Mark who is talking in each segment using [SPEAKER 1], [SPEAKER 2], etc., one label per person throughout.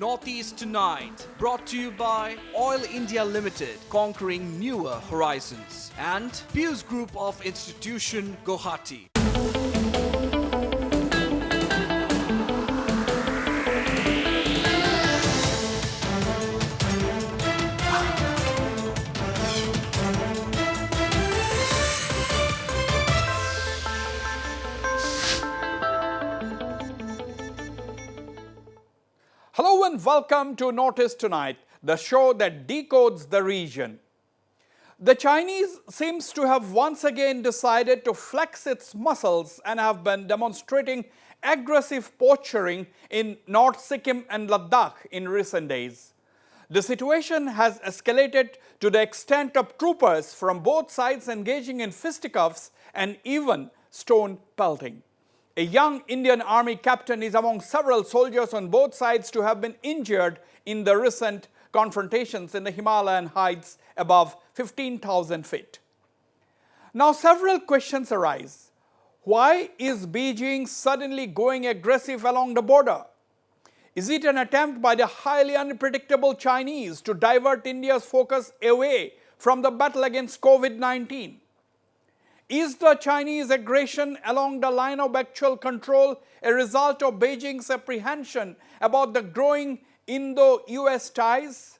[SPEAKER 1] Northeast Tonight, brought to you by Oil India Limited, conquering newer horizons, and Pius Group of Institution, Guwahati.
[SPEAKER 2] Hello and welcome to Notice Tonight, the show that decodes the region. The Chinese seems to have once again decided to flex its muscles and have been demonstrating aggressive poaching in North Sikkim and Ladakh in recent days. The situation has escalated to the extent of troopers from both sides engaging in fisticuffs and even stone pelting. A young Indian Army captain is among several soldiers on both sides to have been injured in the recent confrontations in the Himalayan heights above 15,000 feet. Now, several questions arise. Why is Beijing suddenly going aggressive along the border? Is it an attempt by the highly unpredictable Chinese to divert India's focus away from the battle against COVID-19? Is the Chinese aggression along the line of actual control a result of Beijing's apprehension about the growing Indo-US ties?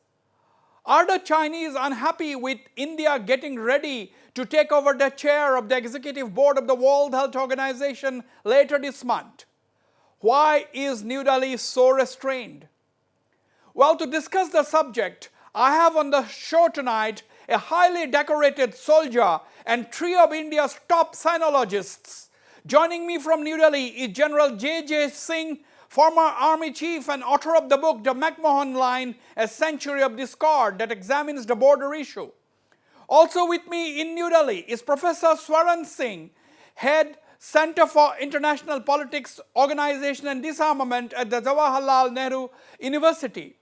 [SPEAKER 2] Are the Chinese unhappy with India getting ready to take over the chair of the executive board of the World Health Organization later this month? Why is New Delhi so restrained? Well, to discuss the subject, I have on the show tonight a highly decorated soldier and three of India's top sinologists. Joining me from New Delhi is General J.J. Singh, former Army Chief and author of the book The McMahon Line, A Century of Discord, that examines the border issue. Also with me in New Delhi is Professor Swaran Singh, Head Center for International Politics, Organization and Disarmament at the Jawaharlal Nehru University.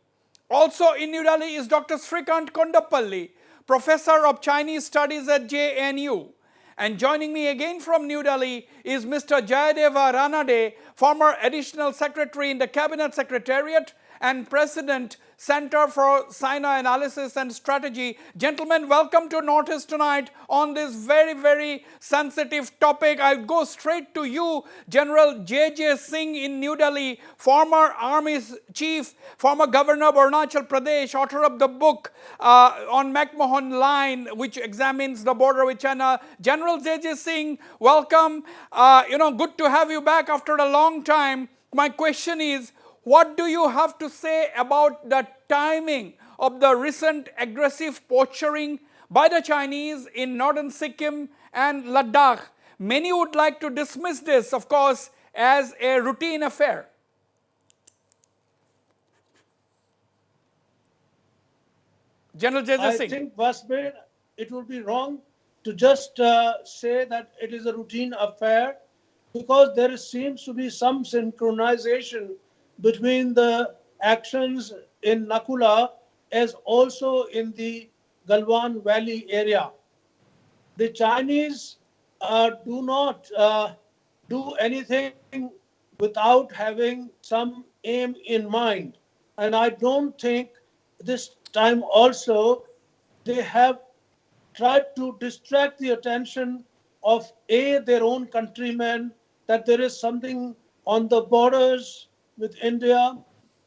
[SPEAKER 2] Also in New Delhi is Dr. Srikant Kondapalli, Professor of Chinese Studies at JNU. And joining me again from New Delhi is Mr. Jayadeva Ranade, former Additional Secretary in the Cabinet Secretariat and President, Center for Sino Analysis and Strategy. Gentlemen, welcome to Notice Tonight on this very sensitive topic. I go straight to you, General J.J. Singh in New Delhi, former Army Chief, former Governor of Arunachal Pradesh, author of the book on McMahon Line, which examines the border with China. General J.J. Singh, welcome. Good to have you back after a long time. My question is, what do you have to say about the timing of the recent aggressive poaching by the Chinese in northern Sikkim and Ladakh? Many would like to dismiss this, of course, as a routine affair. General J.J. Singh.
[SPEAKER 3] I think, Wasbir, it would be wrong to just say that it is a routine affair, because there seems to be some synchronization between the actions in Nakula as also in the Galwan Valley area. The Chinese do not do anything without having some aim in mind. And I don't think this time also they have tried to distract the attention of their own countrymen, that there is something on the borders with India.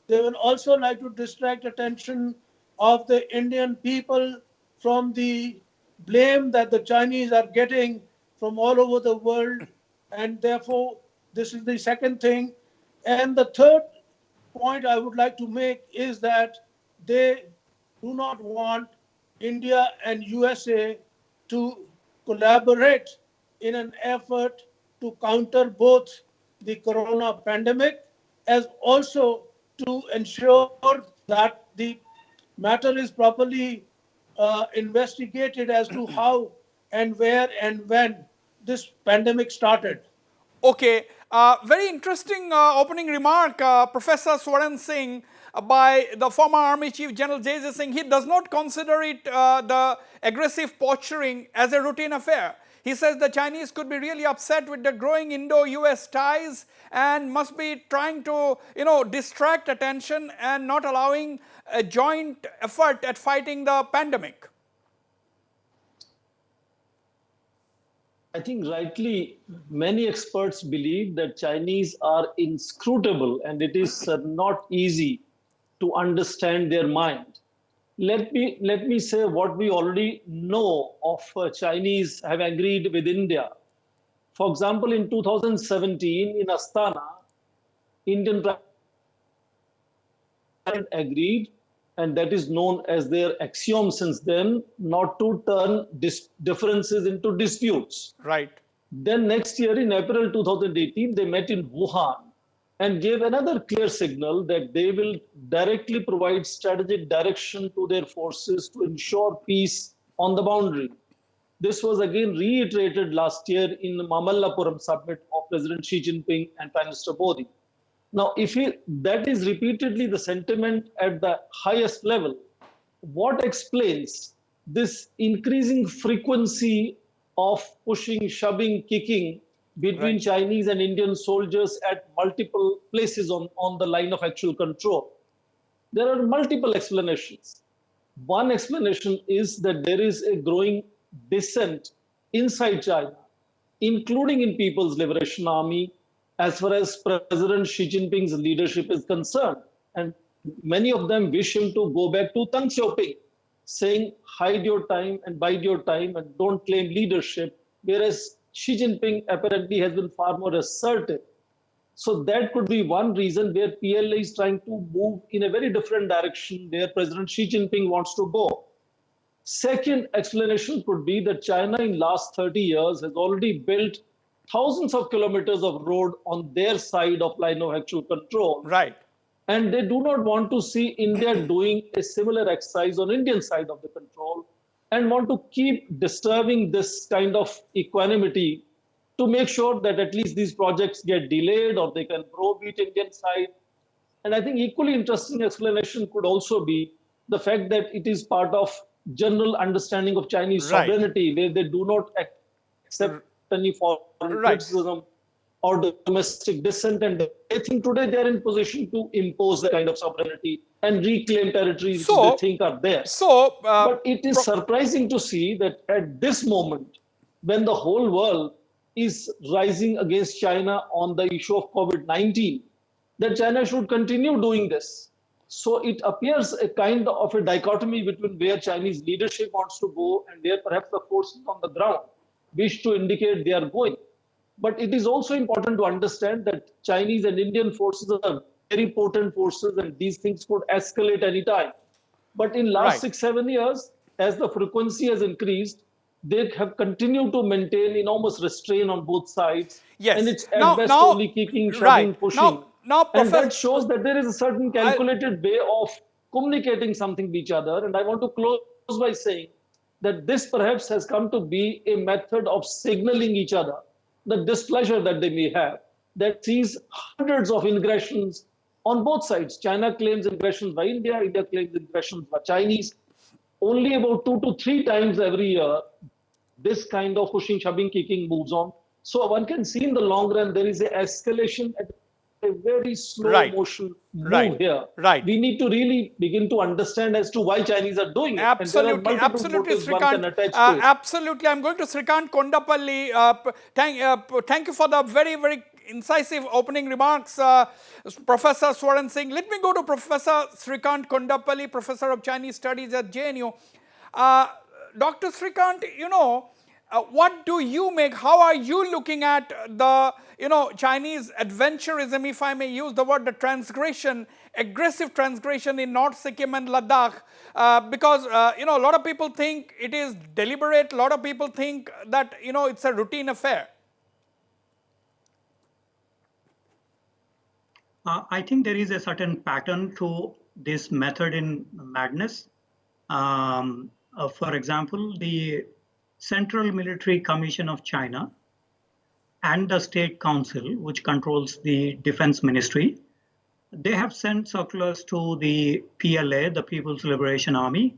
[SPEAKER 3] They will also like to distract attention of the Indian people from the blame that the Chinese are getting from all over the world. And therefore, this is the second thing. And the third point I would like to make is that they do not want India and USA to collaborate in an effort to counter both the corona pandemic as also to ensure that the matter is properly investigated as to how and where and when this pandemic started.
[SPEAKER 2] Okay, very interesting opening remark, Professor Swaran Singh, by the former Army Chief General J.J. Singh. He does not consider it the aggressive poaching as a routine affair. He says the Chinese could be really upset with the growing Indo-US ties and must be trying to, distract attention and not allowing a joint effort at fighting the pandemic.
[SPEAKER 4] I think rightly, many experts believe that Chinese are inscrutable and it is not easy to understand their mind. Let me say what we already know of Chinese have agreed with India. For example, in 2017 in Astana, Indian President agreed, and that is known as their axiom since then, not to turn differences into disputes.
[SPEAKER 2] Right.
[SPEAKER 4] Then next year in April 2018, they met in Wuhan and gave another clear signal that they will directly provide strategic direction to their forces to ensure peace on the boundary. This was again reiterated last year in the Mamallapuram summit of President Xi Jinping and Prime Minister Modi. Now, that is repeatedly the sentiment at the highest level, what explains this increasing frequency of pushing, shoving, kicking between Chinese and Indian soldiers at multiple places on the line of actual control? There are multiple explanations. One explanation is that there is a growing dissent inside China, including in People's Liberation Army, as far as President Xi Jinping's leadership is concerned. And many of them wish him to go back to Deng Xiaoping, saying, hide your time and bide your time and don't claim leadership, whereas Xi Jinping apparently has been far more assertive. So that could be one reason where PLA is trying to move in a very different direction where President Xi Jinping wants to go. Second explanation could be that China in last 30 years has already built thousands of kilometers of road on their side of line of actual control.
[SPEAKER 2] Right.
[SPEAKER 4] And they do not want to see India doing a similar exercise on Indian side of the control and want to keep disturbing this kind of equanimity to make sure that at least these projects get delayed or they can browbeat Indian side. And I think equally interesting explanation could also be the fact that it is part of general understanding of Chinese sovereignty, where they do not accept any foreign criticism or domestic dissent, and they think today they are in position to impose that kind of sovereignty and reclaim territories which they think are there. But it is surprising to see that at this moment, when the whole world is rising against China on the issue of COVID-19, that China should continue doing this. So it appears a kind of a dichotomy between where Chinese leadership wants to go and where perhaps the forces on the ground wish to indicate they are going. But it is also important to understand that Chinese and Indian forces are very potent forces and these things could escalate anytime. But in last 6-7 years, as the frequency has increased, they have continued to maintain enormous restraint on both sides.
[SPEAKER 2] Yes.
[SPEAKER 4] And it's at best only kicking, shoving, pushing. And that shows that there is a certain calculated way of communicating something with each other. And I want to close by saying that this perhaps has come to be a method of signaling each other the displeasure that they may have, that sees hundreds of ingressions on both sides. China claims ingressions by India, India claims ingressions by Chinese. Only about 2 to 3 times every year, this kind of pushing, shoving, kicking moves on. So one can see in the long run, there is an escalation at a very slow motion move here. We need to really begin to understand as to why Chinese are doing it.
[SPEAKER 2] Absolutely, absolutely, Srikant. Absolutely, I'm going to Srikant Kondapalli. Thank you for the very, very incisive opening remarks, Professor Swaran Singh. Let me go to Professor Srikant Kondapalli, Professor of Chinese Studies at JNU. Dr. Srikant, what do you make? How are you looking at the, Chinese adventurism, if I may use the word, the transgression, aggressive transgression in North Sikkim and Ladakh? Because, a lot of people think it is deliberate. A lot of people think that, it's a routine affair.
[SPEAKER 5] I think there is a certain pattern to this method in madness. For example, the Central Military Commission of China and the State Council, which controls the Defense Ministry, they have sent circulars to the PLA, the People's Liberation Army,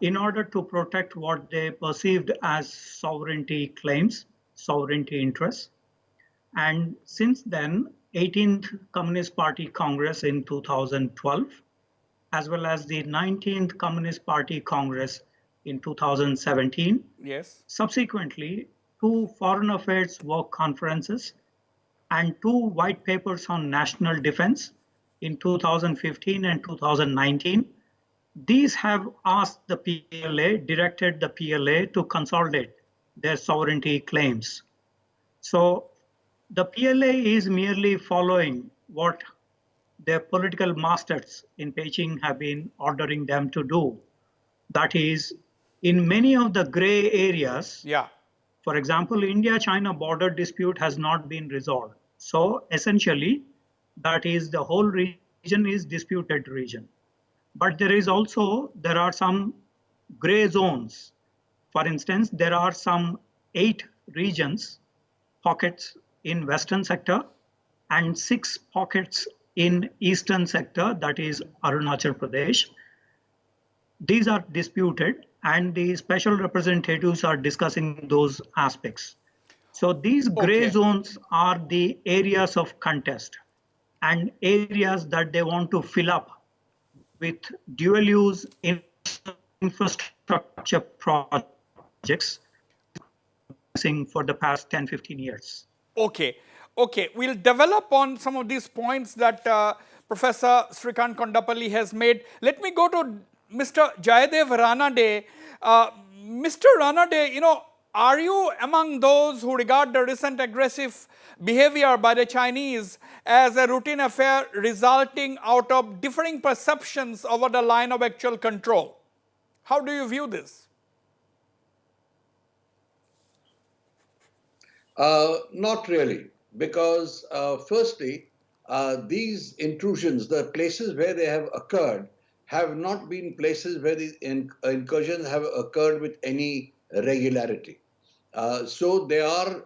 [SPEAKER 5] in order to protect what they perceived as sovereignty claims, sovereignty interests. And since then, 18th Communist Party Congress in 2012, as well as the 19th Communist Party Congress in 2017,
[SPEAKER 2] Yes.
[SPEAKER 5] subsequently, 2 foreign affairs work conferences and 2 white papers on national defense in 2015 and 2019. These have asked the PLA, directed the PLA to consolidate their sovereignty claims. So the PLA is merely following what their political masters in Beijing have been ordering them to do. That is, in many of the gray areas,
[SPEAKER 2] Yeah.
[SPEAKER 5] for example, India-China border dispute has not been resolved. So essentially, that is the whole region is disputed region. But there are some gray zones. For instance, there are some 8 regions, pockets in western sector and 6 pockets in eastern sector, that is Arunachal Pradesh. These are disputed and the special representatives are discussing those aspects. So these gray
[SPEAKER 2] Okay.
[SPEAKER 5] zones are the areas of contest and areas that they want to fill up with dual use infrastructure projects for the past 10, 15 years.
[SPEAKER 2] Okay, okay. We'll develop on some of these points that Professor Srikant Kondapalli has made. Let me go to Mr. Jayadev Ranade. Mr. Ranade, are you among those who regard the recent aggressive behavior by the Chinese as a routine affair resulting out of differing perceptions over the line of actual control? How do you view this?
[SPEAKER 6] Not really, because firstly, these intrusions, the places where they have occurred, have not been places where the incursions have occurred with any regularity. So they are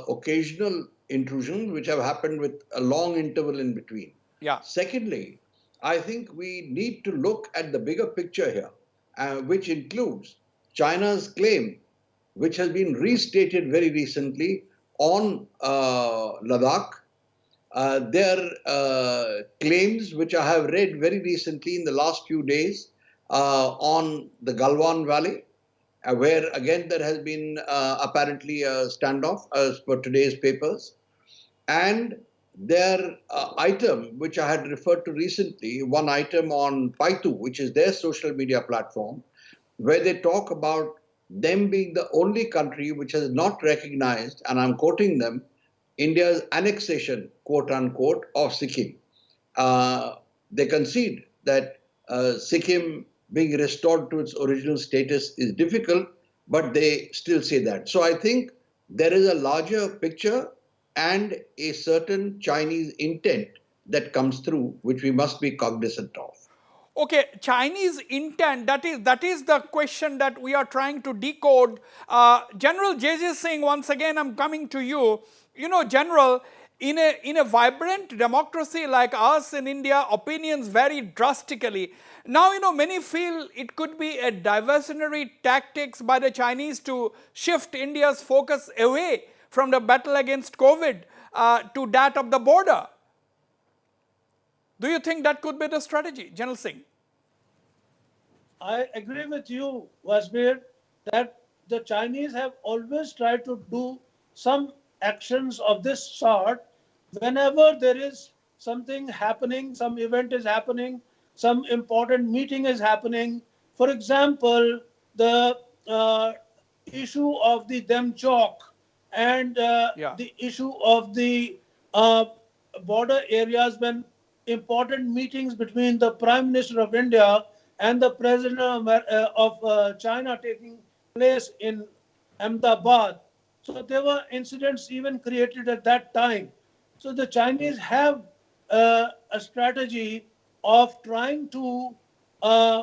[SPEAKER 6] occasional intrusions which have happened with a long interval in between.
[SPEAKER 2] Yeah.
[SPEAKER 6] Secondly, I think we need to look at the bigger picture here, which includes China's claim, which has been restated very recently on Ladakh. Their claims, which I have read very recently in the last few days, on the Galwan Valley, where again there has been apparently a standoff as per today's papers, and their item, which I had referred to recently, one item on Paitu, which is their social media platform, where they talk about them being the only country which has not recognized, and I'm quoting them, India's annexation, quote unquote, of Sikkim. They concede that Sikkim being restored to its original status is difficult, but they still say that. So I think there is a larger picture and a certain Chinese intent that comes through, which we must be cognizant of.
[SPEAKER 2] Okay, Chinese intent, that is the question that we are trying to decode. General J.J. Singh, once again I'm coming to you. General, in a vibrant democracy like us in India, opinions vary drastically. Now, many feel it could be a diversionary tactics by the Chinese to shift India's focus away from the battle against COVID to that of the border. Do you think that could be the strategy, General Singh?
[SPEAKER 3] I agree with you, Wasbir, that the Chinese have always tried to do some actions of this sort whenever there is something happening, some event is happening, some important meeting is happening. For example, the issue of the Dem Chowk and
[SPEAKER 2] Yeah.
[SPEAKER 3] the issue of the uh, border areas when important meetings between the Prime Minister of India and the President of China taking place in Ahmedabad. So there were incidents even created at that time. So the Chinese have a strategy of trying to uh,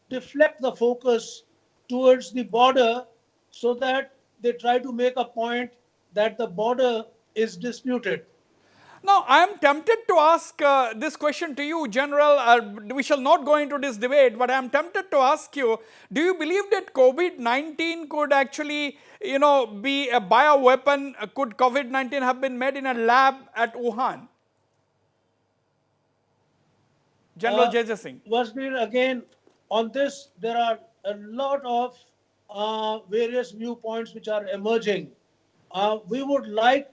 [SPEAKER 3] deflect the focus towards the border so that they try to make a point that the border is disputed.
[SPEAKER 2] Now, I am tempted to ask this question to you, General. We shall not go into this debate, but I am tempted to ask you, do you believe that COVID-19 could actually, be a bioweapon? Could COVID-19 have been made in a lab at Wuhan? General Jai Singh.
[SPEAKER 3] Wasbir, again, on this, there are a lot of various viewpoints which are emerging. We would like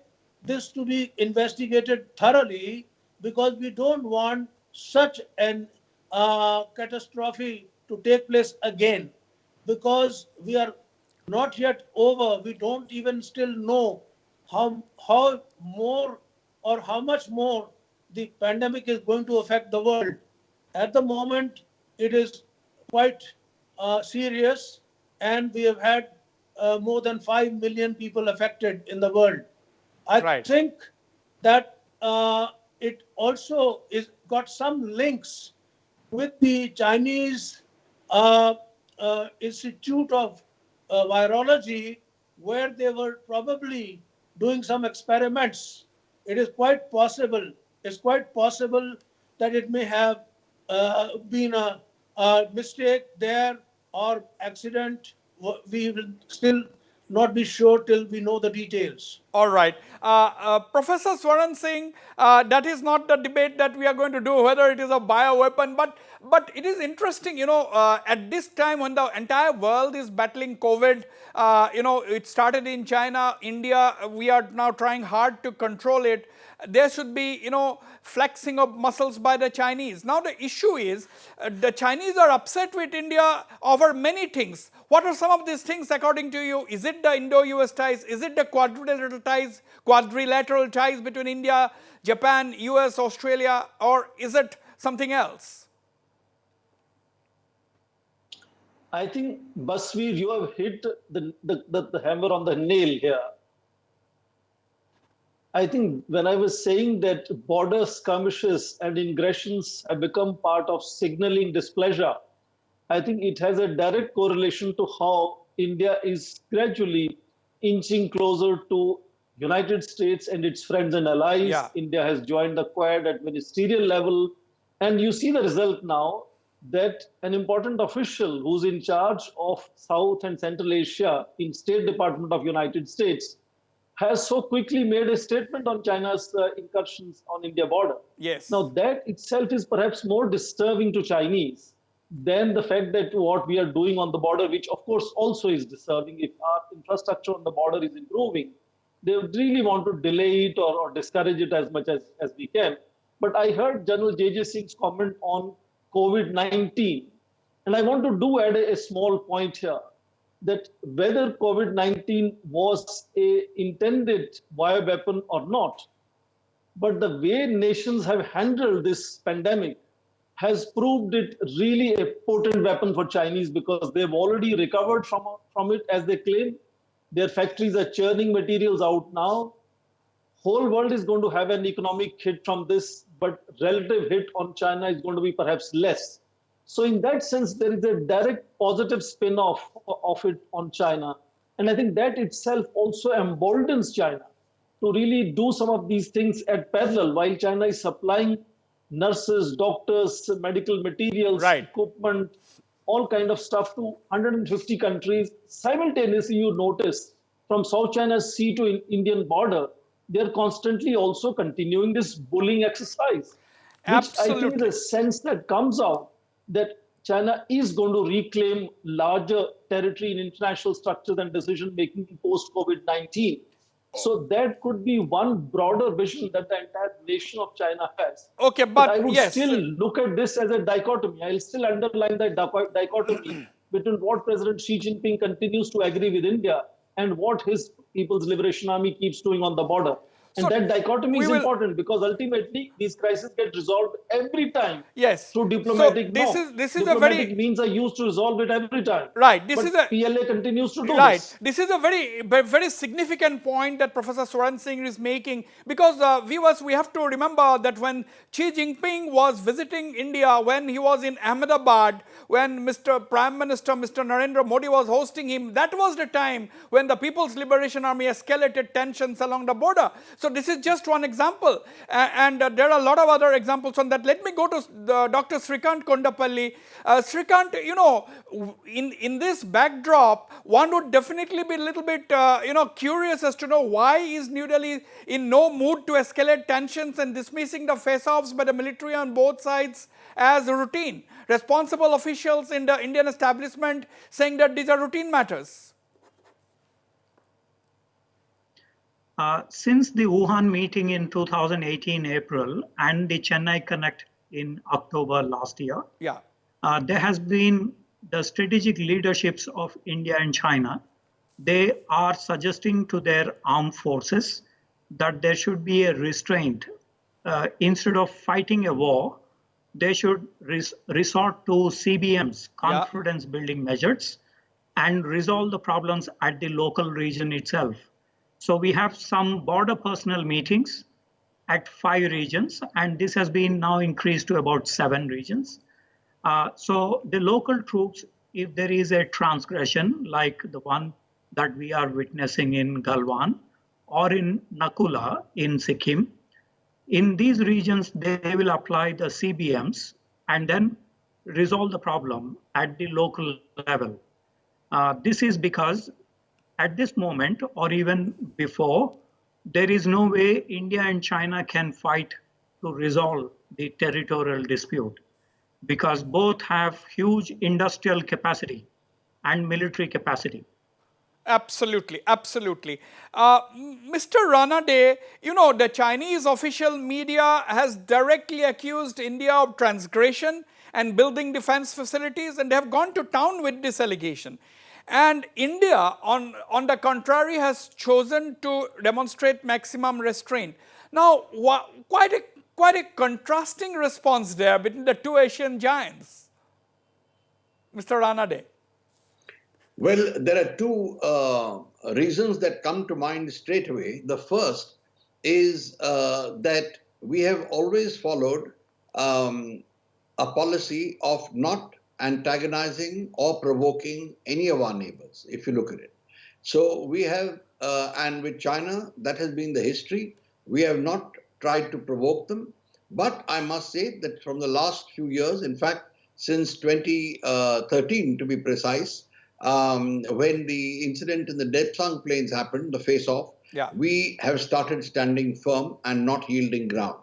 [SPEAKER 3] this to be investigated thoroughly because we don't want such an catastrophe to take place again because we are not yet over. We don't even still know how more or how much more the pandemic is going to affect the world. At the moment, it is quite serious, and we have had more than 5 million people affected in the world. I think that it also is got some links with the Chinese Institute of Virology, where they were probably doing some experiments. It is quite possible. It's quite possible that it may have been a mistake there or accident. We will still not be sure till we know the details.
[SPEAKER 2] All right. Professor Swaran Singh, that is not the debate that we are going to do, whether it is a bioweapon, but it is interesting, at this time when the entire world is battling COVID, it started in China, India, we are now trying hard to control it. There should be, flexing of muscles by the Chinese. Now the issue is, the Chinese are upset with India over many things. What are some of these things according to you? Is it the Indo-US ties? Is it the quadrilateral ties between India, Japan, US, Australia, or is it something else?
[SPEAKER 4] I think, Basveer, you have hit the hammer on the nail here. I think when I was saying that border skirmishes and ingressions have become part of signaling displeasure, I think it has a direct correlation to how India is gradually inching closer to United States and its friends and allies.
[SPEAKER 2] Yeah.
[SPEAKER 4] India has joined the Quad at ministerial level. And you see the result now that an important official who's in charge of South and Central Asia in State Department of United States has so quickly made a statement on China's incursions on India border.
[SPEAKER 2] Yes.
[SPEAKER 4] Now that itself is perhaps more disturbing to Chinese than the fact that what we are doing on the border, which of course also is disturbing. If our infrastructure on the border is improving, they would really want to delay it or discourage it as much as we can. But I heard General J.J. Singh's comment on COVID-19. And I want to add a small point here, that whether COVID-19 was a intended bioweapon or not, but the way nations have handled this pandemic has proved it really a potent weapon for Chinese, because they've already recovered from it, as they claim. Their factories are churning materials out now. Whole world is going to have an economic hit from this, but relative hit on China is going to be perhaps less. So in that sense, there is a direct positive spin-off of it on China. And I think that itself also emboldens China to really do some of these things at parallel, while China is supplying nurses, doctors, medical materials, equipment, all kind of stuff to 150 countries. Simultaneously, you notice from South China Sea to Indian border, they're constantly also continuing this bullying exercise.
[SPEAKER 2] Absolutely.
[SPEAKER 4] Which I think is a sense that comes out that China is going to reclaim larger territory in international structures and decision-making post-COVID-19. So that could be one broader vision that the entire nation of China has.
[SPEAKER 2] Okay, but
[SPEAKER 4] I would
[SPEAKER 2] yes,
[SPEAKER 4] still look at this as a dichotomy. I'll still underline that dichotomy between what President Xi Jinping continues to agree with India and what his People's Liberation Army keeps doing on the border. And that dichotomy is important, because ultimately these crises get resolved every time through diplomatic diplomatic means are used to resolve it every time.
[SPEAKER 2] Right.
[SPEAKER 4] PLA continues to do this.
[SPEAKER 2] This is a very significant point that Professor Swaran Singh is making, because viewers, we have to remember that when Xi Jinping was visiting India, when he was in Ahmedabad, when Prime Minister Mr. Narendra Modi was hosting him, that was the time when the People's Liberation Army escalated tensions along the border. So this is just one example, and there are a lot of other examples on that. Let me go to Dr. Srikant Kondapalli. Srikant, in this backdrop, one would definitely be a little bit curious as to know why is New Delhi in no mood to escalate tensions and dismissing the face-offs by the military on both sides as routine. Responsible officials in the Indian establishment saying that these are routine matters.
[SPEAKER 5] Since the Wuhan meeting in 2018 April and the Chennai Connect in October last year, there has been the strategic leaderships of India and China. They are suggesting to their armed forces that there should be a restraint. Instead of fighting a war, they should resort to CBMs, confidence building measures, and resolve the problems at the local region itself. So we have some border personnel meetings at 5 regions, and this has been now increased to about 7 regions. So the local troops, if there is a transgression like the one that we are witnessing in Galwan or in Nakula in Sikkim, in these regions, they will apply the CBMs and then resolve the problem at the local level. This is because at this moment, or even before, there is no way India and China can fight to resolve the territorial dispute because both have huge industrial capacity and military capacity.
[SPEAKER 2] Absolutely, absolutely. Mr. Ranade, the Chinese official media has directly accused India of transgression and building defense facilities, and they have gone to town with this allegation. And India, on the contrary, has chosen to demonstrate maximum restraint. Now, quite a contrasting response there between the two Asian giants. Mr. Ranade.
[SPEAKER 6] Well, there are two reasons that come to mind straight away. The first is that we have always followed a policy of not antagonizing or provoking any of our neighbors, if you look at it. So we have, and with China, that has been the history. We have not tried to provoke them. But I must say that from the last few years, in fact, since 2013 to be precise, when the incident in the Depsang plains happened, the face-off, we have started standing firm and not yielding ground.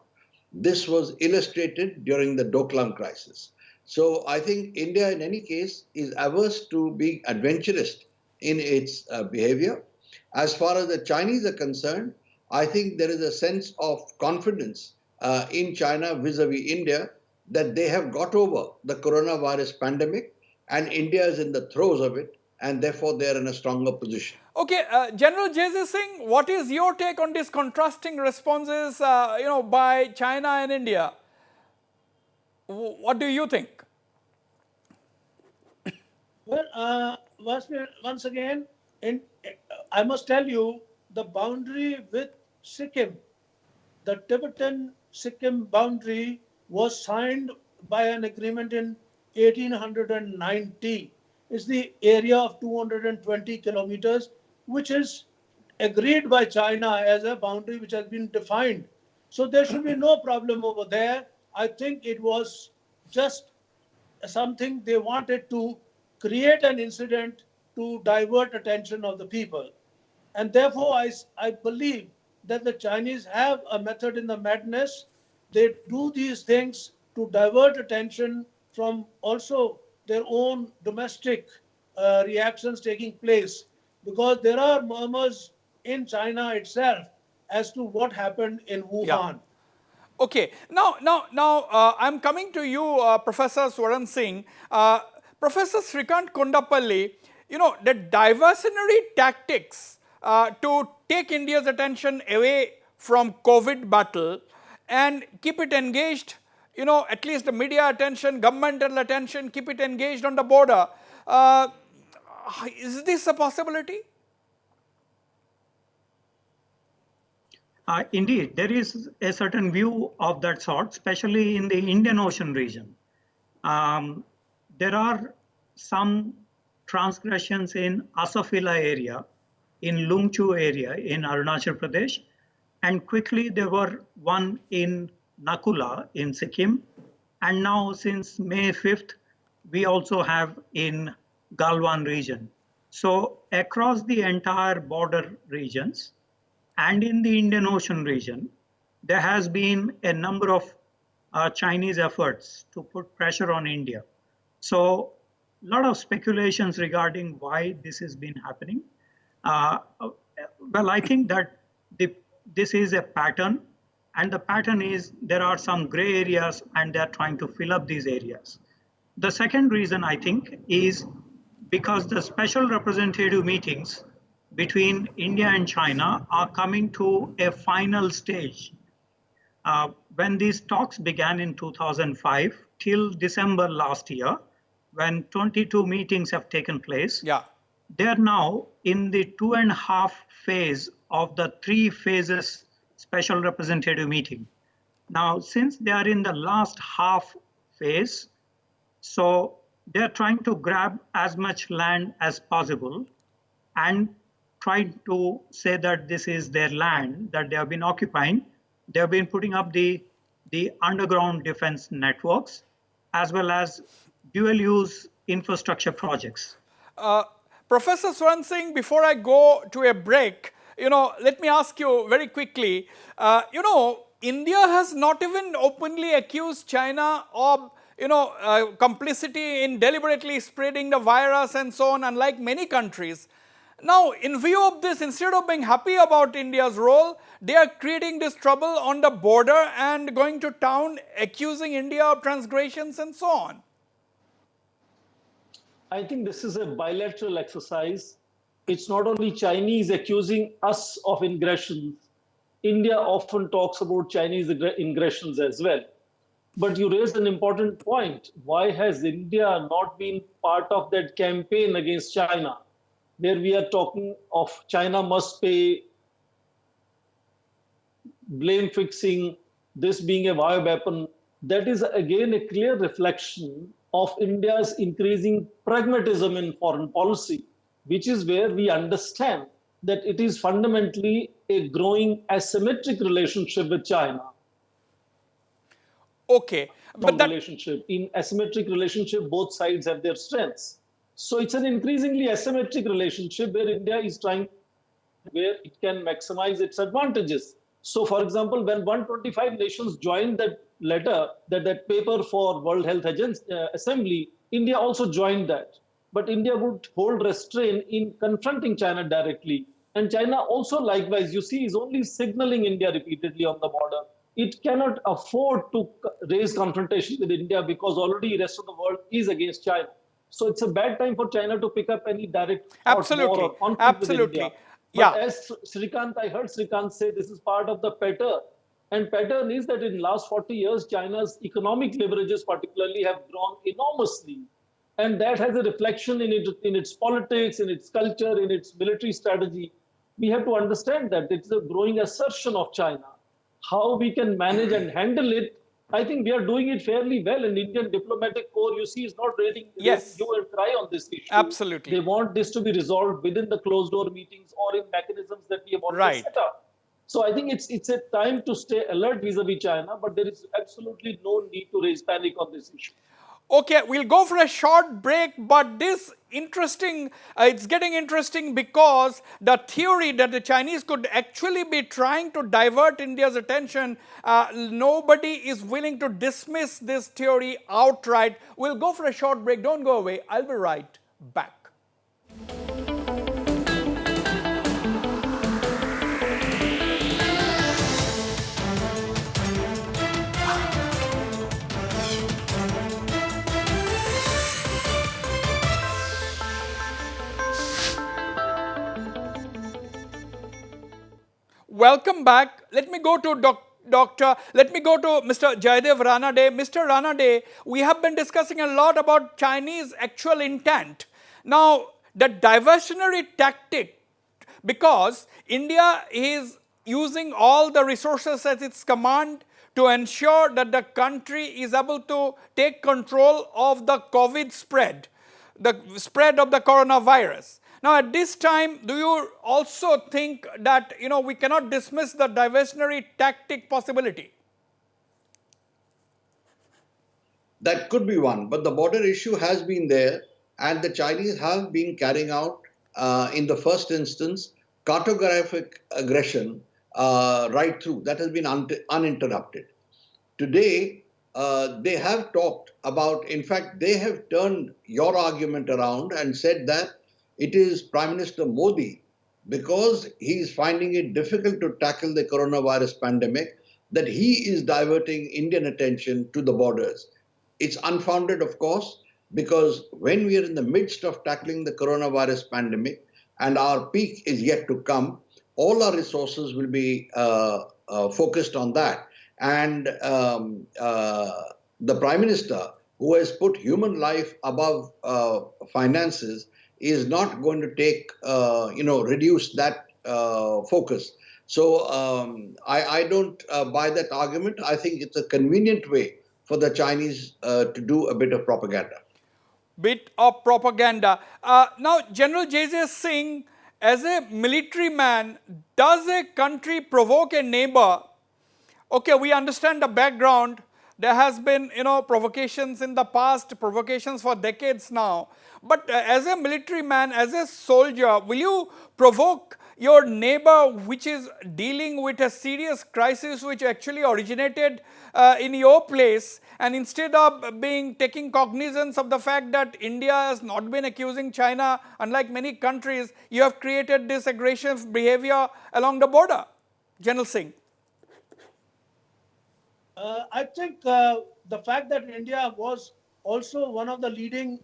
[SPEAKER 6] This was illustrated during the Doklam crisis. So I think India, in any case, is averse to being adventurous in its behavior. As far as the Chinese are concerned, I think there is a sense of confidence in China vis-a-vis India that they have got over the coronavirus pandemic and India is in the throes of it, and therefore they are in a stronger position.
[SPEAKER 2] Okay, General J.Z. Singh, what is your take on these contrasting responses, by China and India? What do you think?
[SPEAKER 3] Well, once again, I must tell you, the boundary with Sikkim, the Tibetan Sikkim boundary was signed by an agreement in 1890. It's the area of 220 kilometers, which is agreed by China as a boundary which has been defined. So there should be no problem over there. I think it was just something they wanted to create an incident to divert attention of the people. And therefore, I believe that the Chinese have a method in the madness. They do these things to divert attention from also their own domestic reactions taking place, because there are murmurs in China itself as to what happened in Wuhan.
[SPEAKER 2] Okay, now I'm coming to you, Professor Swaran Singh. Professor Srikant Kondapalli, the diversionary tactics to take India's attention away from COVID battle and keep it engaged, at least the media attention, governmental attention, keep it engaged on the border. Is this a possibility?
[SPEAKER 5] Indeed, there is a certain view of that sort, especially in the Indian Ocean region. There are some transgressions in Asafila area, in Lungchu area in Arunachal Pradesh, and quickly there were one in Nakula in Sikkim, and now since May 5th, we also have in Galwan region. So across the entire border regions and in the Indian Ocean region, there has been a number of Chinese efforts to put pressure on India. So a lot of speculations regarding why this has been happening. Uh, well, I think that this is a pattern, and the pattern is there are some gray areas, and they're trying to fill up these areas. The second reason I think is because the special representative meetings between India and China are coming to a final stage. When these talks began in 2005 till December last year, when 22 meetings have taken place,
[SPEAKER 2] Yeah.
[SPEAKER 5] they are now in the 2.5 phase of the 3 phases special representative meeting. Now, since they are in the last half phase, so they're trying to grab as much land as possible and try to say that this is their land that they have been occupying. They have been putting up the underground defense networks as well as dual use infrastructure projects.
[SPEAKER 2] Uh, Professor Swaran Singh, before I go to a break, let me ask you very quickly. India has not even openly accused China of, complicity in deliberately spreading the virus and so on, unlike many countries. Now, in view of this, instead of being happy about India's role, they are creating this trouble on the border and going to town accusing India of transgressions and so on.
[SPEAKER 4] I think this is a bilateral exercise. It's not only Chinese accusing us of ingressions. India often talks about Chinese ingressions as well. But you raised an important point. Why has India not been part of that campaign against China, where we are talking of China must pay, blame fixing, this being a bioweapon? That is again a clear reflection of India's increasing pragmatism in foreign policy, which is where we understand that it is fundamentally a growing asymmetric relationship with China.
[SPEAKER 2] Okay, but that
[SPEAKER 4] relationship. In asymmetric relationship, both sides have their strengths. So it's an increasingly asymmetric relationship where India is trying, where it can maximize its advantages. So, for example, when 125 nations joined that letter, that paper for World Health Assembly, India also joined that. But India would hold restraint in confronting China directly. And China also, likewise, you see, is only signaling India repeatedly on the border. It cannot afford to raise confrontation with India because already the rest of the world is against China. So it's a bad time for China to pick up any direct war or conflict with India. But as Srikant, I heard Srikant say this is part of the pattern. And pattern is that in the last 40 years, China's economic leverages particularly have grown enormously. And that has a reflection in its politics, in its culture, in its military strategy. We have to understand that it's a growing assertion of China. How we can manage and handle it, I think we are doing it fairly well. And Indian diplomatic corps, you see, is not raising hue and cry on this issue.
[SPEAKER 2] Absolutely.
[SPEAKER 4] They want this to be resolved within the closed door meetings or in mechanisms that we have already set up. So I think it's a time to stay alert vis-a-vis China, but there is absolutely no need to raise panic on this issue.
[SPEAKER 2] Okay, we'll go for a short break, but this interesting, it's getting interesting because the theory that the Chinese could actually be trying to divert India's attention, nobody is willing to dismiss this theory outright. We'll go for a short break. Don't go away. I'll be right back. Welcome back. Let me go to Mr. Jaydev Ranade. Mr. Ranade, we have been discussing a lot about Chinese actual intent. Now, the diversionary tactic, because India is using all the resources at its command to ensure that the country is able to take control of the COVID spread, the spread of the coronavirus. Now, at this time, do you also think that, we cannot dismiss the diversionary tactic possibility?
[SPEAKER 6] That could be one, but the border issue has been there, and the Chinese have been carrying out, in the first instance, cartographic aggression right through. That has been uninterrupted. Today, they have talked about, in fact, they have turned your argument around and said that it is Prime Minister Modi, because he is finding it difficult to tackle the coronavirus pandemic, that he is diverting Indian attention to the borders. It's unfounded, of course, because when we are in the midst of tackling the coronavirus pandemic and our peak is yet to come, all our resources will be focused on that. And the Prime Minister, who has put human life above finances, is not going to reduce that focus. So I don't buy that argument. I think it's a convenient way for the Chinese to do a bit of propaganda.
[SPEAKER 2] Bit of propaganda. Now, General J.J. Singh, as a military man, does a country provoke a neighbor? Okay, we understand the background. There has been, provocations in the past, provocations for decades now. But as a military man, as a soldier, will you provoke your neighbor which is dealing with a serious crisis which actually originated in your place, and instead of taking cognizance of the fact that India has not been accusing China, unlike many countries, you have created this aggressive behavior along the border? General Singh.
[SPEAKER 3] I think the fact that India was also one of the leading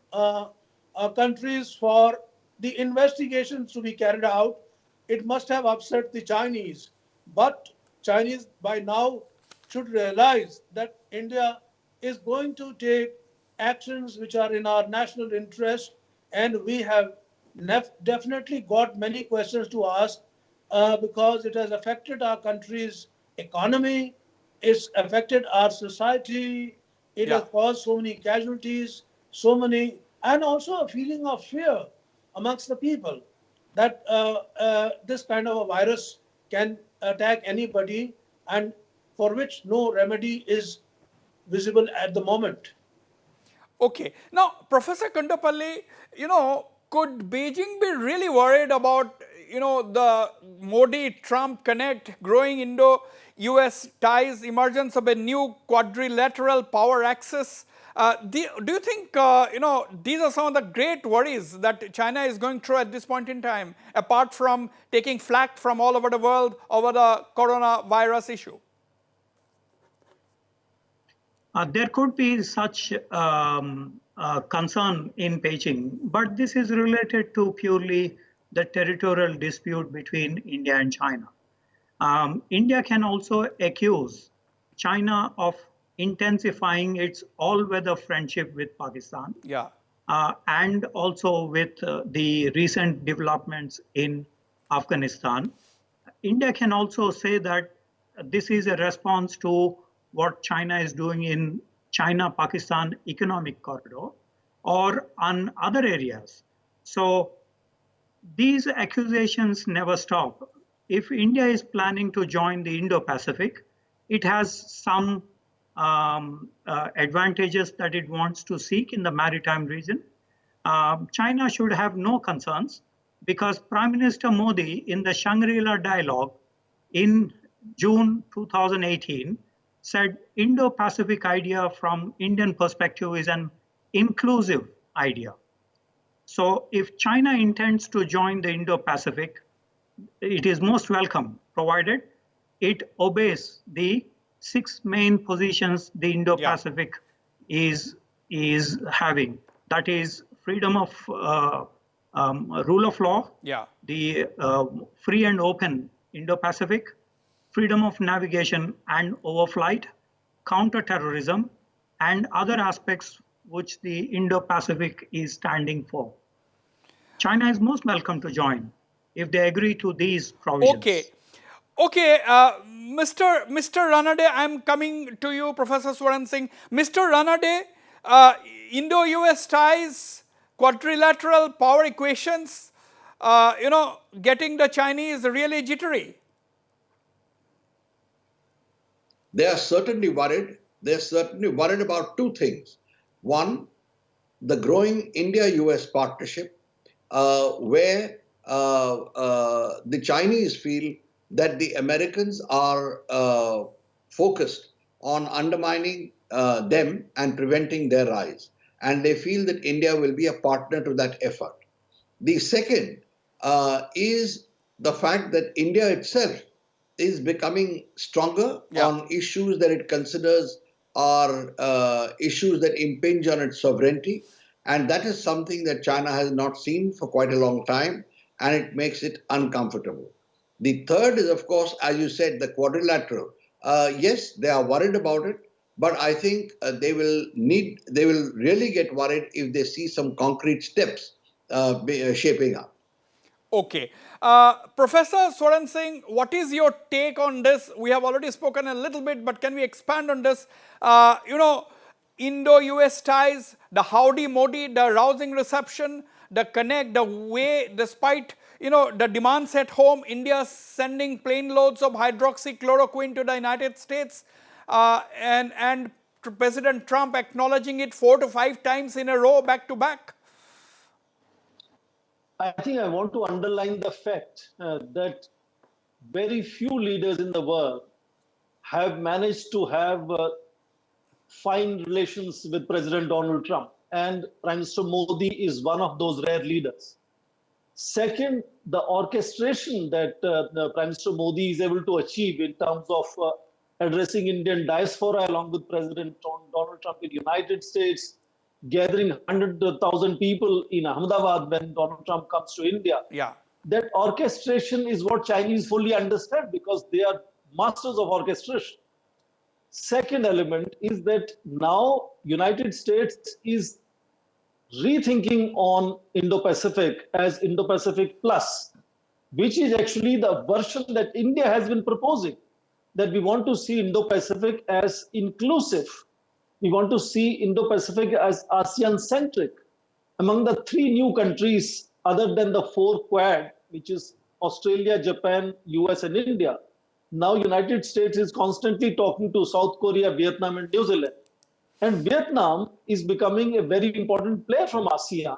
[SPEAKER 3] countries for the investigations to be carried out, it must have upset the Chinese. But Chinese by now should realize that India is going to take actions which are in our national interest, and we have definitely got many questions to ask because it has affected our country's economy, it's affected our society, it has
[SPEAKER 2] Yeah.
[SPEAKER 3] caused so many casualties, so many, and also a feeling of fear amongst the people that this kind of a virus can attack anybody and for which no remedy is visible at the moment.
[SPEAKER 2] Okay. Now, Professor Kundapalli, could Beijing be really worried about, the Modi-Trump connect, growing Indo-US ties, emergence of a new quadrilateral power axis? Do you think, these are some of the great worries that China is going through at this point in time, apart from taking flack from all over the world over the coronavirus issue?
[SPEAKER 5] There could be such concern in Beijing, but this is related to purely the territorial dispute between India and China. India can also accuse China of intensifying its all-weather friendship with Pakistan,
[SPEAKER 2] Yeah.
[SPEAKER 5] and also with the recent developments in Afghanistan. India can also say that this is a response to what China is doing in China-Pakistan economic corridor or on other areas. So these accusations never stop. If India is planning to join the Indo-Pacific, it has some advantages that it wants to seek in the maritime region. China should have no concerns because Prime Minister Modi in the Shangri-La dialogue in June 2018 said Indo-Pacific idea from Indian perspective is an inclusive idea. So if China intends to join the Indo-Pacific, it is most welcome, provided it obeys the 6 main positions the Indo-Pacific is having. That is freedom of rule of law,
[SPEAKER 2] Yeah.
[SPEAKER 5] the free and open Indo-Pacific, freedom of navigation and overflight, counter-terrorism, and other aspects which the Indo-Pacific is standing for. China is most welcome to join if they agree to these provisions.
[SPEAKER 2] Okay. Okay, Mr. Ranade, I'm coming to you, Professor Swaran Singh. Mr. Ranade, Indo-US ties, quadrilateral power equations, getting the Chinese really jittery?
[SPEAKER 6] They are certainly worried. They're certainly worried about two things. One, the growing India-US partnership, where the Chinese feel that the Americans are focused on undermining them and preventing their rise. And they feel that India will be a partner to that effort. The second is the fact that India itself is becoming stronger
[SPEAKER 2] Yeah.
[SPEAKER 6] on issues that it considers are issues that impinge on its sovereignty. And that is something that China has not seen for quite a long time, and it makes it uncomfortable. The third is, of course, as you said, the quadrilateral. Yes, they are worried about it, but I think they will really get worried if they see some concrete steps shaping up.
[SPEAKER 2] Okay. Professor Swaran Singh, what is your take on this? We have already spoken a little bit, but can we expand on this? Indo-US ties, the Howdy Modi, the rousing reception, the connect, the way, despite the demands at home, India sending plane loads of hydroxychloroquine to the United States, and President Trump acknowledging it 4 to 5 times in a row, back to back.
[SPEAKER 4] I think I want to underline the fact that very few leaders in the world have managed to have fine relations with President Donald Trump. And Prime Minister Modi is one of those rare leaders. Second, the orchestration that Prime Minister Modi is able to achieve in terms of addressing Indian diaspora along with President Donald Trump in the United States, gathering 100,000 people in Ahmedabad when Donald Trump comes to India.
[SPEAKER 2] Yeah.
[SPEAKER 4] That orchestration is what Chinese fully understand because they are masters of orchestration. Second element is that now United States is rethinking on Indo-Pacific as Indo-Pacific Plus, which is actually the version that India has been proposing, that we want to see Indo-Pacific as inclusive. We want to see Indo-Pacific as ASEAN-centric. Among the 3 new countries, other than the 4 Quad, which is Australia, Japan, US, and India, now United States is constantly talking to South Korea, Vietnam, and New Zealand. And Vietnam is becoming a very important player from ASEAN.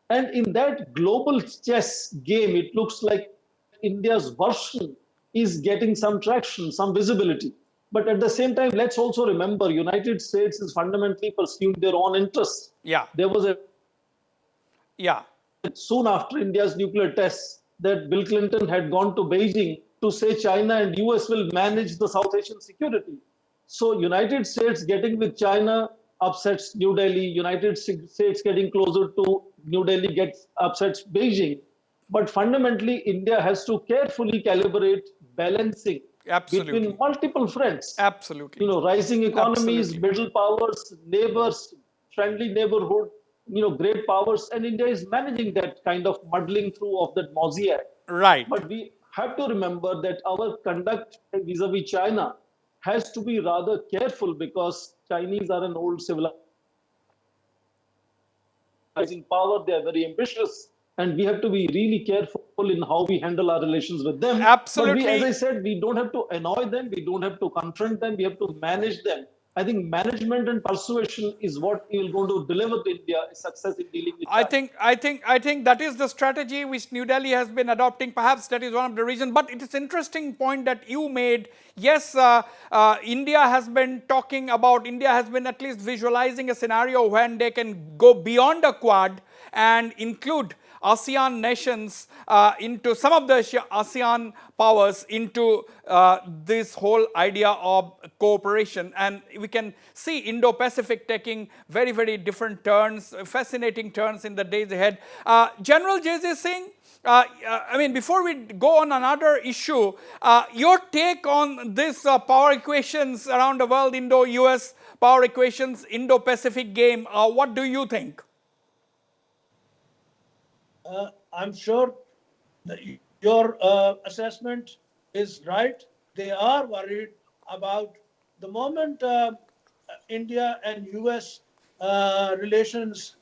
[SPEAKER 4] And in that global chess game, it looks like India's version is getting some traction, some visibility. But at the same time, let's also remember, United States is fundamentally pursuing their own interests.
[SPEAKER 2] Yeah.
[SPEAKER 4] There was a
[SPEAKER 2] Yeah.
[SPEAKER 4] soon after India's nuclear tests that Bill Clinton had gone to Beijing to say China and US will manage the South Asian security. So United States getting with China upsets New Delhi. United States getting closer to New Delhi gets upsets Beijing. But fundamentally, India has to carefully calibrate balancing
[SPEAKER 2] Absolutely.
[SPEAKER 4] between multiple fronts.
[SPEAKER 2] Absolutely.
[SPEAKER 4] Rising economies,
[SPEAKER 2] Absolutely.
[SPEAKER 4] middle powers, neighbors, friendly neighborhood, great powers, and India is managing that kind of muddling through of that mosaic.
[SPEAKER 2] Right.
[SPEAKER 4] But we have to remember that our conduct vis-a-vis China has to be rather careful because Chinese are an old civilizing power. They are very ambitious, and we have to be really careful in how we handle our relations with them.
[SPEAKER 2] Absolutely.
[SPEAKER 4] But as I said, we don't have to annoy them. We don't have to confront them. We have to manage them. I think management and persuasion is what is going to deliver to India success in dealing with China.
[SPEAKER 2] I think that is the strategy which New Delhi has been adopting. Perhaps that is one of the reasons. But it is interesting point that you made. Yes, India has been talking about, India has been at least visualizing a scenario when they can go beyond a Quad and include ASEAN nations into some of the ASEAN powers into this whole idea of cooperation, and we can see Indo-Pacific taking very, very different turns, fascinating turns in the days ahead. General J.J. Singh, I mean, before we go on another issue, your take on this power equations around the world, Indo-US power equations, Indo-Pacific game, what do you think?
[SPEAKER 3] I'm sure that your assessment is right. They are worried about the moment India and US relations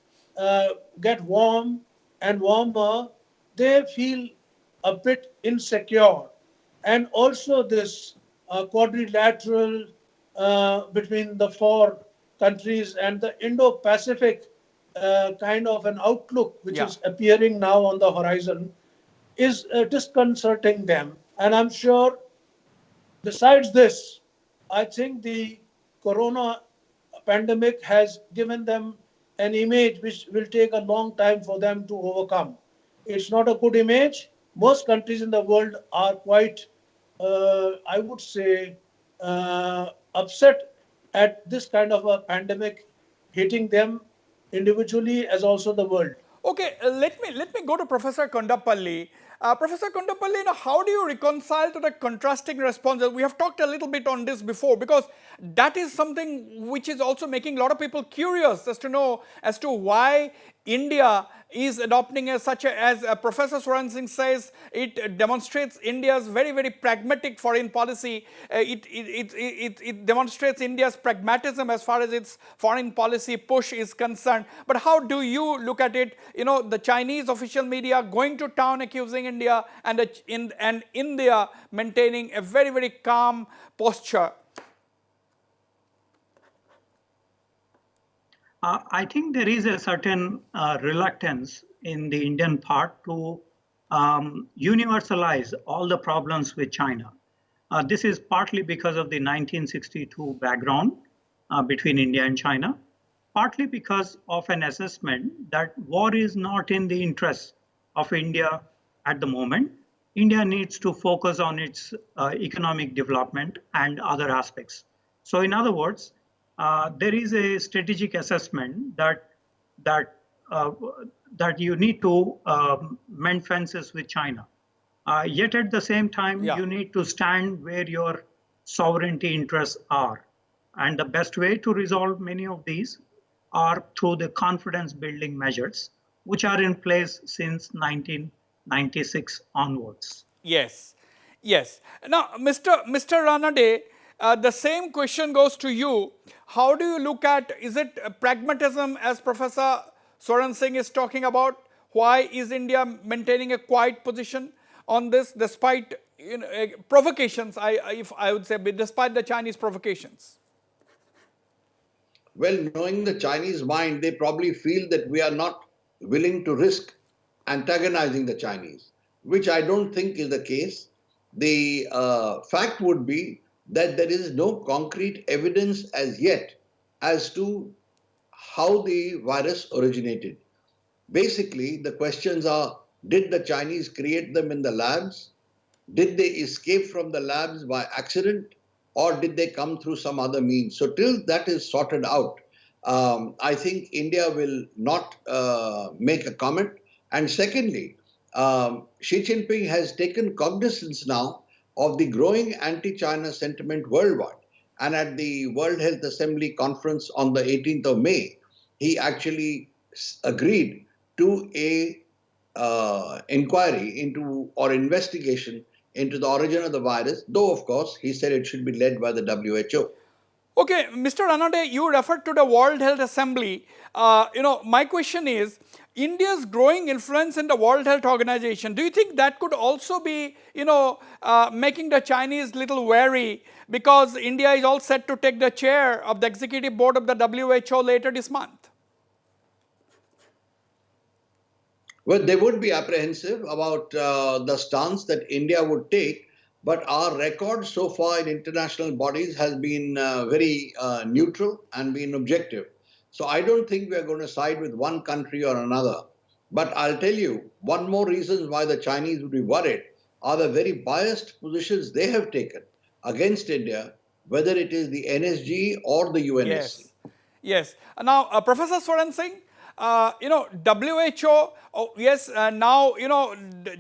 [SPEAKER 3] get warm and warmer, they feel a bit insecure. And also this quadrilateral between the four countries and the Indo-Pacific kind of an outlook which
[SPEAKER 2] Yeah.
[SPEAKER 3] is appearing now on the horizon is disconcerting them. And I'm sure besides this, I think the corona pandemic has given them an image which will take a long time for them to overcome. It's not a good image. Most countries in the world are quite, I would say, upset at this kind of a pandemic hitting them individually as also the world.
[SPEAKER 2] Okay, let me go to Professor Kondapalli. Professor Kondapalli, how do you reconcile to the contrasting responses? We have talked a little bit on this before because that is something which is also making a lot of people curious as to know as to why India is adopting as Professor Swaran Singh says, it demonstrates India's very pragmatic foreign policy. It demonstrates India's pragmatism as far as its foreign policy push is concerned. But how do you look at it? The Chinese official media going to town accusing India and India maintaining a very calm posture.
[SPEAKER 5] I think there is a certain reluctance in the Indian part to universalize all the problems with China. This is partly because of the 1962 background between India and China, partly because of an assessment that war is not in the interest of India at the moment. India needs to focus on its economic development and other aspects. So in other words, there is a strategic assessment that uh, that you need to mend fences with China. Yet at the same time,
[SPEAKER 2] Yeah.
[SPEAKER 5] you need to stand where your sovereignty interests are. And the best way to resolve many of these are through the confidence building measures, which are in place since 1996 onwards.
[SPEAKER 2] Yes, yes. Now, Mr. Ranade, the same question goes to you. How do you look at, is it pragmatism as Professor Swaran Singh is talking about? Why is India maintaining a quiet position on this despite provocations, if I would say, despite the Chinese provocations?
[SPEAKER 6] Well, knowing the Chinese mind, they probably feel that we are not willing to risk antagonizing the Chinese, which I don't think is the case. The fact would be that there is no concrete evidence as yet as to how the virus originated. Basically, the questions are, did the Chinese create them in the labs? Did they escape from the labs by accident, or did they come through some other means? So, till that is sorted out, I think India will not make a comment. And secondly, Xi Jinping has taken cognizance now of the growing anti China sentiment worldwide. And at the World Health Assembly conference on the 18th of May, he actually agreed to a inquiry into or investigation into the origin of the virus, though, of course, he said it should be led by the WHO.
[SPEAKER 2] Okay, Mr. Ranade, you referred to the World Health Assembly. My question is, India's growing influence in the World Health Organization, do you think that could also be, making the Chinese little wary because India is all set to take the chair of the executive board of the WHO later this month?
[SPEAKER 6] Well, they would be apprehensive about the stance that India would take, but our record so far in international bodies has been very neutral and been objective. So I don't think we are going to side with one country or another. But I'll tell you, one more reason why the Chinese would be worried are the very biased positions they have taken against India, whether it is the NSG or the UNSC.
[SPEAKER 2] Yes, yes. Now, Professor Swaran Singh, WHO, oh, yes, now,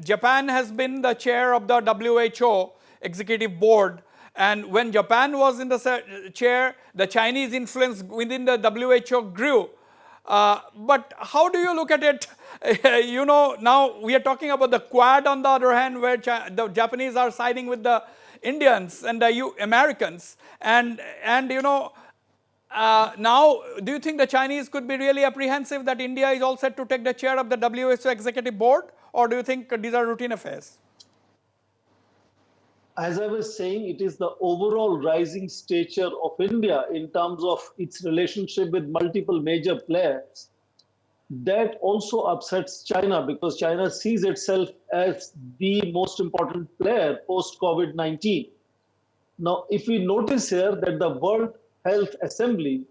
[SPEAKER 2] Japan has been the chair of the WHO executive board. And when Japan was in the chair, the Chinese influence within the WHO grew. But how do you look at it? Now we are talking about the Quad on the other hand, where the Japanese are siding with the Indians and the Americans. And Now, do you think the Chinese could be really apprehensive that India is all set to take the chair of the WHO executive board, or do you think these are routine affairs?
[SPEAKER 4] As I was saying, it is the overall rising stature of India in terms of its relationship with multiple major players that also upsets China, because China sees itself as the most important player post COVID 19. Now, if we notice here that the World Health Assembly,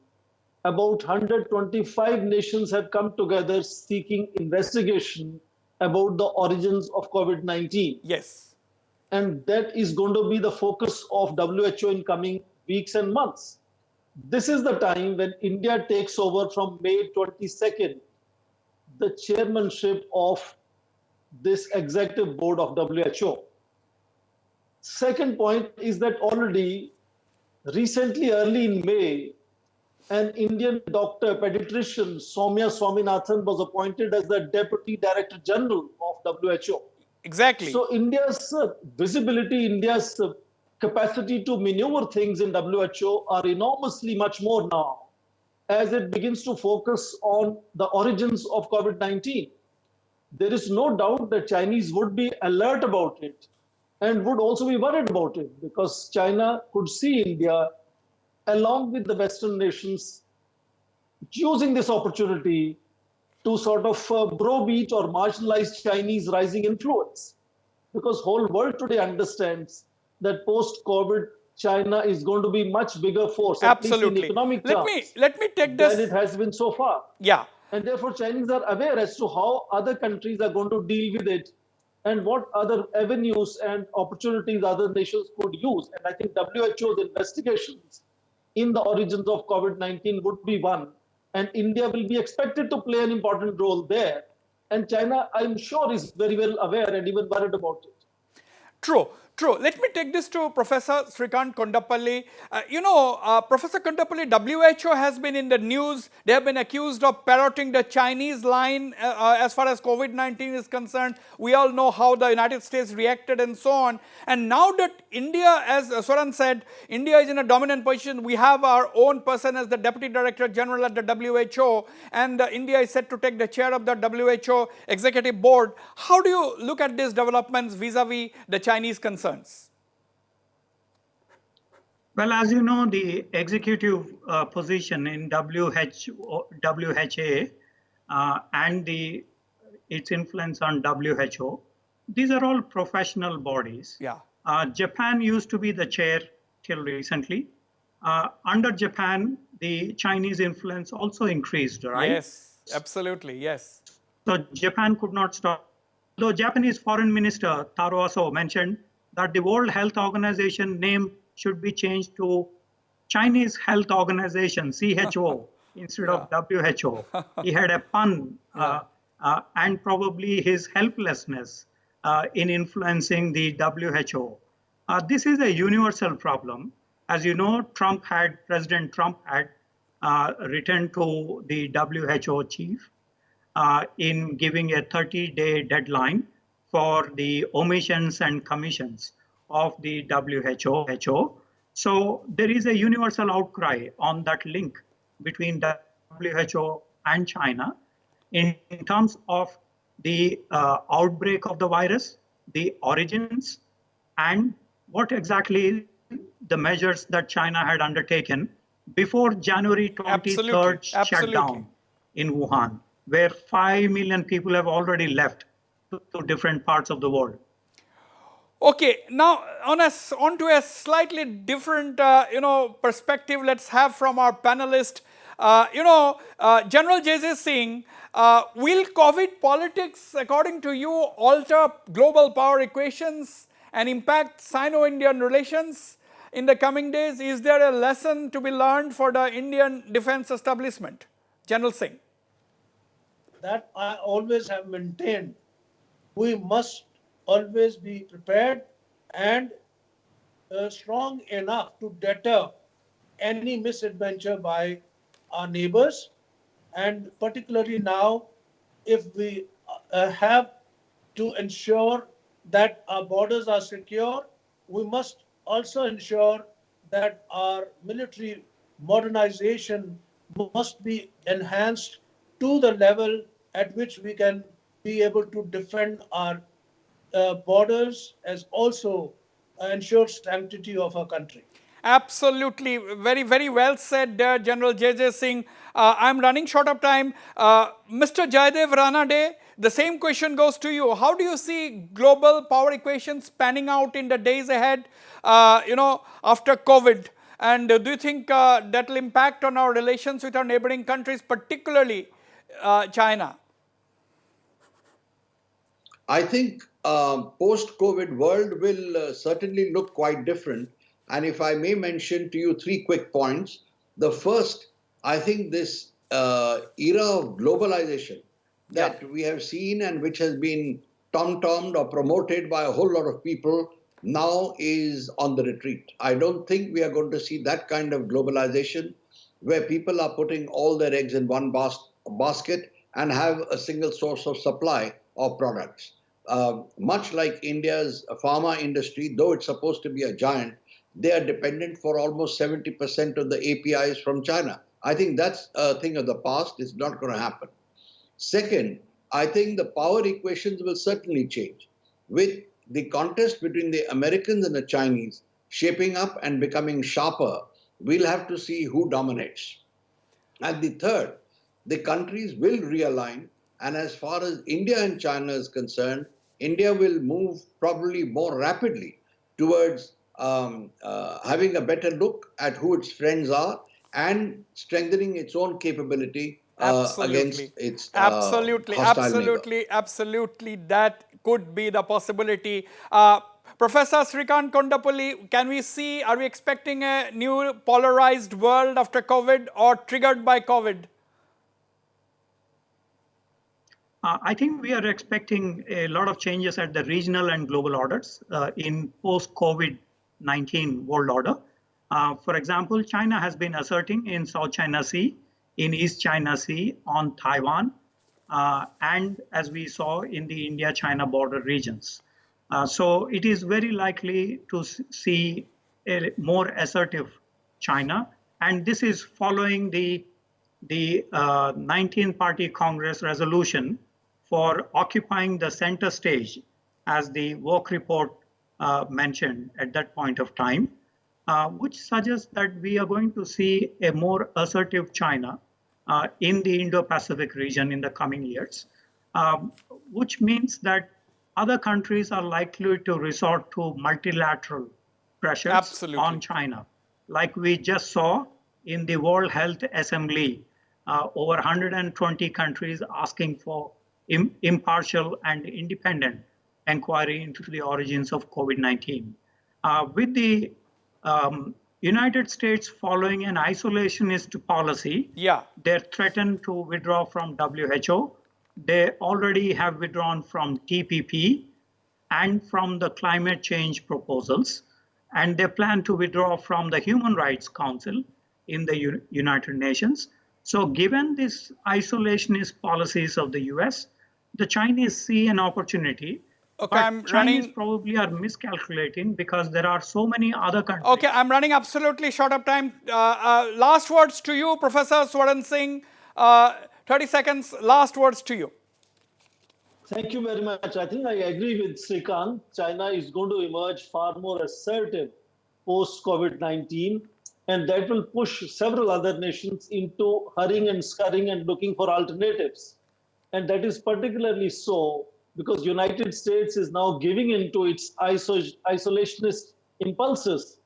[SPEAKER 4] about 125 nations have come together seeking investigation about the origins of COVID 19.
[SPEAKER 2] Yes.
[SPEAKER 4] And that is going to be the focus of WHO in coming weeks and months. This is the time when India takes over from May 22nd the chairmanship of this executive board of WHO. Second point is that already recently, early in May, an Indian doctor, pediatrician, Soumya Swaminathan, was appointed as the Deputy Director General of WHO.
[SPEAKER 2] Exactly.
[SPEAKER 4] So India's visibility, India's capacity to maneuver things in WHO are enormously much more now as it begins to focus on the origins of COVID-19. There is no doubt that Chinese would be alert about it and would also be worried about it, because China could see India along with the Western nations using this opportunity to sort of browbeat or marginalize Chinese rising influence. Because whole world today understands that post-COVID, China is going to be much bigger force, at least in economic terms,
[SPEAKER 2] let me take this,
[SPEAKER 4] than it has been so far.
[SPEAKER 2] Yeah.
[SPEAKER 4] And therefore, Chinese are aware as to how other countries are going to deal with it and what other avenues and opportunities other nations could use. And I think WHO's investigations in the origins of COVID-19 would be one. And India will be expected to play an important role there. And China, I'm sure, is very well aware and even worried about it.
[SPEAKER 2] True, true. Let me take this to Professor Srikant Kondapalli. Professor Kondapalli, WHO has been in the news. They have been accused of parroting the Chinese line as far as COVID-19 is concerned. We all know how the United States reacted and so on. And now that India, as Swaran said, India is in a dominant position. We have our own person as the Deputy Director General at the WHO, and India is set to take the chair of the WHO Executive Board. How do you look at these developments vis-a-vis the Chinese concerns?
[SPEAKER 5] Well, as you know, the executive position in WHA and its influence on WHO, these are all professional bodies.
[SPEAKER 2] Yeah.
[SPEAKER 5] Japan used to be the chair till recently. Under Japan, the Chinese influence also increased, right?
[SPEAKER 2] Yes, absolutely, yes.
[SPEAKER 5] So Japan could not stop. Though Japanese Foreign Minister Taro Aso mentioned that the World Health Organization name should be changed to Chinese Health Organization, CHO, instead of WHO. He had a pun and probably his helplessness in influencing the WHO. This is a universal problem. As you know, President Trump had written to the WHO chief in giving a 30-day deadline for the omissions and commissions of the WHO. So there is a universal outcry on that link between WHO and China in terms of the outbreak of the virus, the origins, and what exactly the measures that China had undertaken before January 23rd shutdown in Wuhan, where 5 million people have already left to different parts of the world.
[SPEAKER 2] Okay, now on to a slightly different perspective. Let's have from our panelist. General J.J. Singh, will COVID politics, according to you, alter global power equations and impact Sino-Indian relations in the coming days? Is there a lesson to be learned for the Indian defense establishment? General Singh.
[SPEAKER 3] That I always have maintained. We must always be prepared and strong enough to deter any misadventure by our neighbors. And particularly now, if we have to ensure that our borders are secure, we must also ensure that our military modernization must be enhanced to the level at which we can be able to defend our borders as also ensure sanctity of our country.
[SPEAKER 2] Absolutely, very, very well said, General J.J. Singh. I'm running short of time. Mr. Jaydev Ranade, the same question goes to you. How do you see global power equations panning out in the days ahead, after COVID? And do you think that will impact on our relations with our neighboring countries, particularly China?
[SPEAKER 6] I think post-COVID world will certainly look quite different. And if I may mention to you three quick points. The first, I think this era of globalization
[SPEAKER 2] Yeah.
[SPEAKER 6] that we have seen and which has been tom-tommed or promoted by a whole lot of people now is on the retreat. I don't think we are going to see that kind of globalization where people are putting all their eggs in one basket and have a single source of supply of products. Much like India's pharma industry, though it's supposed to be a giant, they are dependent for almost 70% of the APIs from China. I think that's a thing of the past. It's not going to happen. Second, I think the power equations will certainly change. With the contest between the Americans and the Chinese shaping up and becoming sharper, we'll have to see who dominates. And the third, the countries will realign. And as far as India and China is concerned, India will move probably more rapidly towards having a better look at who its friends are and strengthening its own capability against
[SPEAKER 2] Absolutely.
[SPEAKER 6] its
[SPEAKER 2] Absolutely.
[SPEAKER 6] hostile neighbor.
[SPEAKER 2] Absolutely. Absolutely. That could be the possibility. Professor Srikant Kondapalli, can we see, are we expecting a new polarized world after COVID or triggered by COVID?
[SPEAKER 5] I think we are expecting a lot of changes at the regional and global orders in post-COVID-19 world order. For example, China has been asserting in South China Sea, in East China Sea, on Taiwan, and as we saw in the India-China border regions. So it is very likely to see a more assertive China, and this is following the 19-party Congress resolution for occupying the center stage, as the work report mentioned at that point of time, which suggests that we are going to see a more assertive China in the Indo-Pacific region in the coming years, which means that other countries are likely to resort to multilateral pressures
[SPEAKER 2] Absolutely.
[SPEAKER 5] on China, like we just saw in the World Health Assembly, over 120 countries asking for impartial and independent inquiry into the origins of COVID-19. With the United States following an isolationist policy,
[SPEAKER 2] Yeah.
[SPEAKER 5] they're threatened to withdraw from WHO. They already have withdrawn from TPP and from the climate change proposals, and they plan to withdraw from the Human Rights Council in the United Nations. So given these isolationist policies of the US, the Chinese see an opportunity,
[SPEAKER 2] Okay,
[SPEAKER 5] but
[SPEAKER 2] I'm
[SPEAKER 5] Chinese
[SPEAKER 2] running.
[SPEAKER 5] probably are miscalculating because there are so many other countries.
[SPEAKER 2] Okay, I'm running absolutely short of time. Last words to you, Professor Swaran Singh. 30 seconds, last words to you.
[SPEAKER 4] Thank you very much. I think I agree with Srikant. China is going to emerge far more assertive post-COVID-19, and that will push several other nations into hurrying and scurrying and looking for alternatives. And that is particularly so because United States is now giving into its isolationist impulses.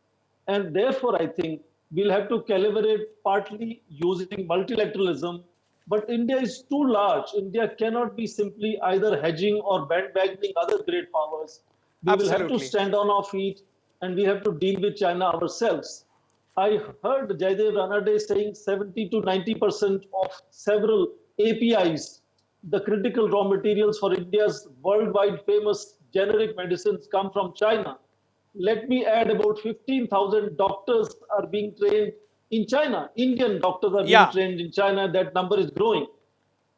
[SPEAKER 4] And therefore, I think we'll have to calibrate partly using multilateralism. But India is too large. India cannot be simply either hedging or bandwagoning other great powers. We will have to
[SPEAKER 2] Absolutely.
[SPEAKER 4] stand on our feet and we have to deal with China ourselves. I heard Jaidev Ranade saying 70 to 90% of several APIs, the critical raw materials for India's worldwide famous generic medicines, come from China. Let me add about 15,000 doctors are being trained in China. Indian doctors are being
[SPEAKER 2] Yeah.
[SPEAKER 4] trained in China. That number is growing.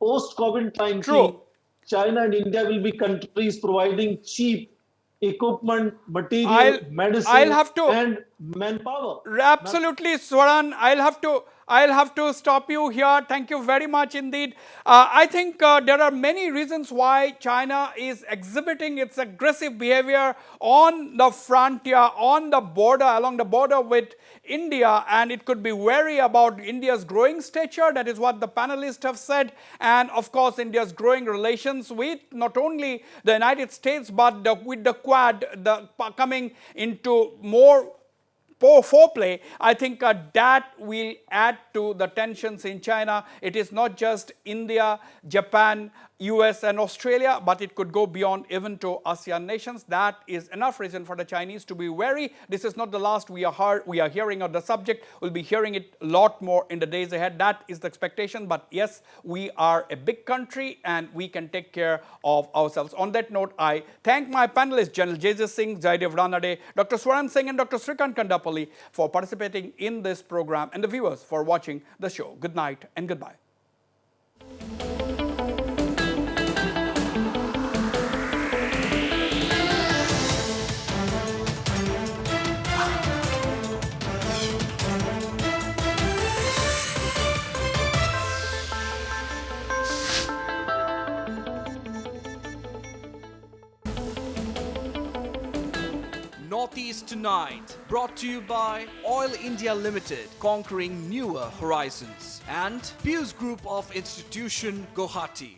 [SPEAKER 4] Post COVID
[SPEAKER 2] True.
[SPEAKER 4] 19, China and India will be countries providing cheap equipment, material,
[SPEAKER 2] I'll
[SPEAKER 4] medicine,
[SPEAKER 2] have to
[SPEAKER 4] and manpower.
[SPEAKER 2] absolutely, Swaran. I'll have to stop you here. Thank you very much indeed. I think there are many reasons why China is exhibiting its aggressive behavior on the frontier, on the border, along the border with India, and it could be wary about India's growing stature. That is what the panelists have said, and of course, India's growing relations with not only the United States but with the Quad, coming into more foreplay. I think that will add to the tensions in China. It is not just India, Japan, US and Australia, but it could go beyond even to ASEAN nations. That is enough reason for the Chinese to be wary. This is not the last we are hearing of the subject. We'll be hearing it a lot more in the days ahead. That is the expectation. But yes, we are a big country and we can take care of ourselves. On that note, I thank my panelists, General Jasis Singh, Jaidev Ranade, Dr. Swaran Singh and Dr. Srikant Kandapalli for participating in this program, and the viewers for watching the show. Good night and goodbye.
[SPEAKER 1] Northeast Tonight, brought to you by Oil India Limited, conquering newer horizons, and Pius Group of Institution, Guwahati.